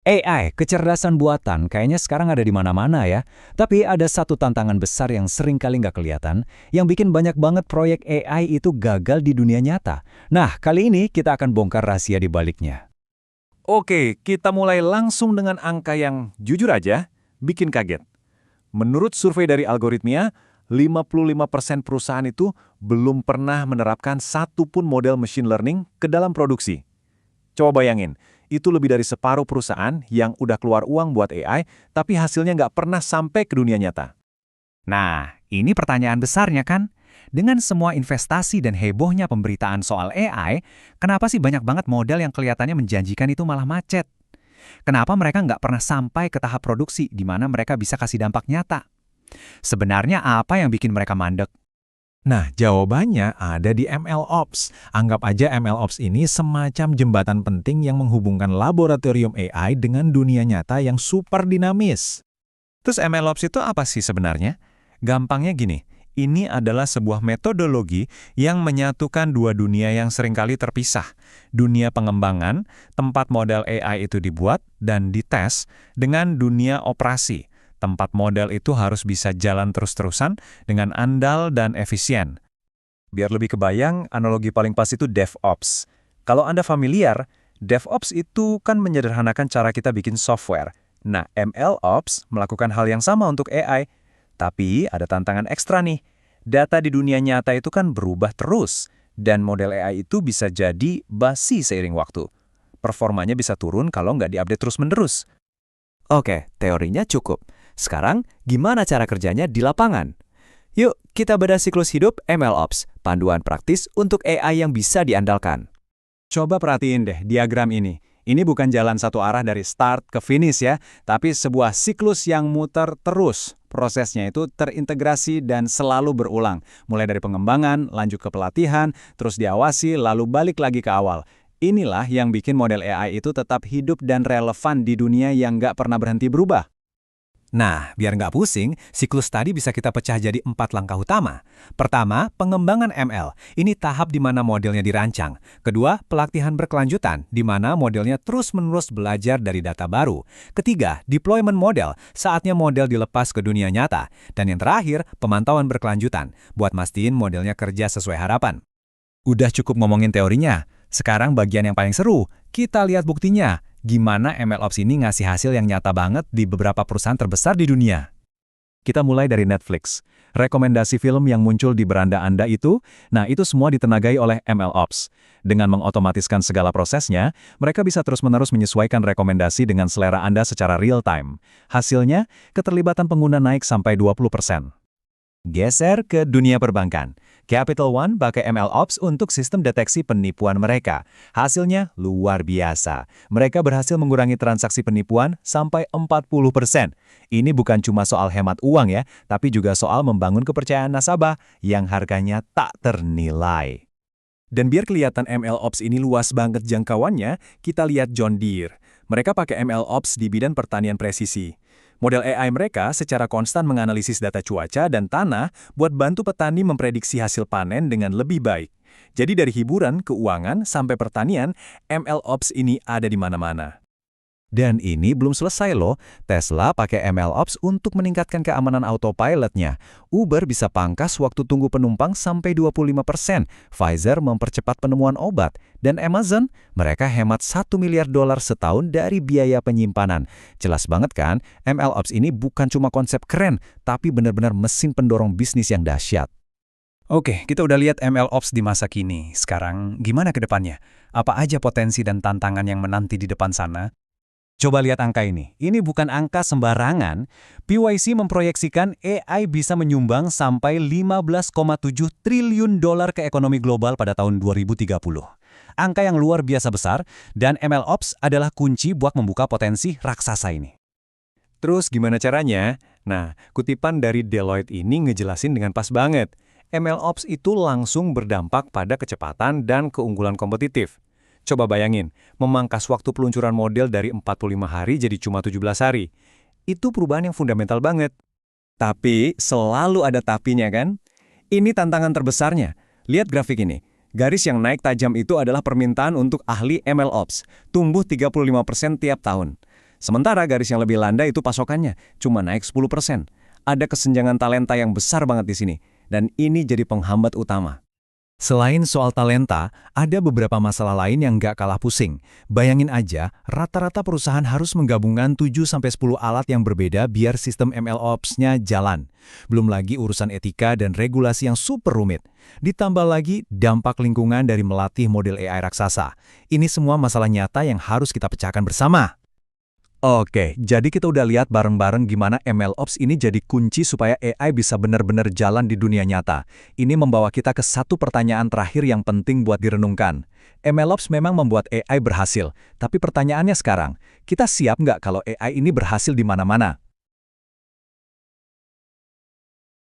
AI, kecerdasan buatan, kayaknya sekarang ada di mana-mana ya. Tapi ada satu tantangan besar yang sering kali nggak kelihatan, yang bikin banyak banget proyek AI itu gagal di dunia nyata. Nah, kali ini kita akan bongkar rahasia di baliknya. Oke, kita mulai langsung dengan angka yang jujur aja, bikin kaget. Menurut survei dari Algoritmia, 55% perusahaan itu belum pernah menerapkan satu pun model machine learning ke dalam produksi. Coba bayangin, itu lebih dari separuh perusahaan yang udah keluar uang buat AI, tapi hasilnya nggak pernah sampai ke dunia nyata. Nah, ini pertanyaan besarnya kan? Dengan semua investasi dan hebohnya pemberitaan soal AI, kenapa sih banyak banget model yang kelihatannya menjanjikan itu malah macet? Kenapa mereka nggak pernah sampai ke tahap produksi di mana mereka bisa kasih dampak nyata? Sebenarnya apa yang bikin mereka mandek? Nah, jawabannya ada di MLOps. Anggap aja MLOps ini semacam jembatan penting yang menghubungkan laboratorium AI dengan dunia nyata yang super dinamis. Terus MLOps itu apa sih sebenarnya? Gampangnya gini, ini adalah sebuah metodologi yang menyatukan dua dunia yang seringkali terpisah. Dunia pengembangan, tempat model AI itu dibuat dan dites, dengan dunia operasi. Tempat model itu harus bisa jalan terus-terusan dengan andal dan efisien. Biar lebih kebayang, analogi paling pas itu DevOps. Kalau Anda familiar, DevOps itu kan menyederhanakan cara kita bikin software. Nah, MLOps melakukan hal yang sama untuk AI. Tapi ada tantangan ekstra nih. Data di dunia nyata itu kan berubah terus, dan model AI itu bisa jadi basi seiring waktu. Performanya bisa turun kalau nggak diupdate terus-menerus. Oke, teorinya cukup. Sekarang, gimana cara kerjanya di lapangan? Yuk, kita bedah siklus hidup MLOps, panduan praktis untuk AI yang bisa diandalkan. Coba perhatiin deh diagram ini. Ini bukan jalan satu arah dari start ke finish ya, tapi sebuah siklus yang muter terus. Prosesnya itu terintegrasi dan selalu berulang. Mulai dari pengembangan, lanjut ke pelatihan, terus diawasi, lalu balik lagi ke awal. Inilah yang bikin model AI itu tetap hidup dan relevan di dunia yang nggak pernah berhenti berubah. Nah, biar nggak pusing, siklus tadi bisa kita pecah jadi 4 langkah utama. Pertama, pengembangan ML. Ini tahap di mana modelnya dirancang. Kedua, pelatihan berkelanjutan, di mana modelnya terus-menerus belajar dari data baru. Ketiga, deployment model, saatnya model dilepas ke dunia nyata. Dan yang terakhir, pemantauan berkelanjutan, buat mastiin modelnya kerja sesuai harapan. Udah cukup ngomongin teorinya. Sekarang bagian yang paling seru, kita lihat buktinya. Gimana MLOps ini ngasih hasil yang nyata banget di beberapa perusahaan terbesar di dunia. Kita mulai dari Netflix. Rekomendasi film yang muncul di beranda Anda itu, nah itu semua ditenagai oleh MLOps. Dengan mengotomatiskan segala prosesnya, mereka bisa terus-menerus menyesuaikan rekomendasi dengan selera Anda secara real-time. Hasilnya, keterlibatan pengguna naik sampai 20%. Geser ke dunia perbankan. Capital One pakai MLOps untuk sistem deteksi penipuan mereka. Hasilnya luar biasa. Mereka berhasil mengurangi transaksi penipuan sampai 40%. Ini bukan cuma soal hemat uang ya, tapi juga soal membangun kepercayaan nasabah yang harganya tak ternilai. Dan biar kelihatan MLOps ini luas banget jangkauannya, kita lihat John Deere. Mereka pakai MLOps di bidang pertanian presisi. Model AI mereka secara konstan menganalisis data cuaca dan tanah buat bantu petani memprediksi hasil panen dengan lebih baik. Jadi dari hiburan, keuangan, sampai pertanian, MLOps ini ada di mana-mana. Dan ini belum selesai loh, Tesla pakai MLOps untuk meningkatkan keamanan autopilotnya. Uber bisa pangkas waktu tunggu penumpang sampai 25%, Pfizer mempercepat penemuan obat, dan Amazon, mereka hemat $1 miliar setahun dari biaya penyimpanan. Jelas banget kan, MLOps ini bukan cuma konsep keren, tapi benar-benar mesin pendorong bisnis yang dahsyat. Oke, kita udah lihat MLOps di masa kini. Sekarang, gimana ke depannya? Apa aja potensi dan tantangan yang menanti di depan sana? Coba lihat angka ini. Ini bukan angka sembarangan. PYC memproyeksikan AI bisa menyumbang sampai $15,7 triliun ke ekonomi global pada tahun 2030. Angka yang luar biasa besar, dan MLOps adalah kunci buat membuka potensi raksasa ini. Terus gimana caranya? Nah, kutipan dari Deloitte ini ngejelasin dengan pas banget. MLOps itu langsung berdampak pada kecepatan dan keunggulan kompetitif. Coba bayangin, memangkas waktu peluncuran model dari 45 hari jadi cuma 17 hari. Itu perubahan yang fundamental banget. Tapi selalu ada tapinya kan? Ini tantangan terbesarnya. Lihat grafik ini. Garis yang naik tajam itu adalah permintaan untuk ahli MLOps. Tumbuh 35% tiap tahun. Sementara garis yang lebih landai itu pasokannya cuma naik 10%. Ada kesenjangan talenta yang besar banget di sini, dan ini jadi penghambat utama. Selain soal talenta, ada beberapa masalah lain yang nggak kalah pusing. Bayangin aja, rata-rata perusahaan harus menggabungkan 7-10 alat yang berbeda biar sistem MLOps-nya jalan. Belum lagi urusan etika dan regulasi yang super rumit. Ditambah lagi dampak lingkungan dari melatih model AI raksasa. Ini semua masalah nyata yang harus kita pecahkan bersama. Oke, jadi kita udah lihat bareng-bareng gimana MLOps ini jadi kunci supaya AI bisa benar-benar jalan di dunia nyata. Ini membawa kita ke satu pertanyaan terakhir yang penting buat direnungkan. MLOps memang membuat AI berhasil, tapi pertanyaannya sekarang, kita siap nggak kalau AI ini berhasil di mana-mana?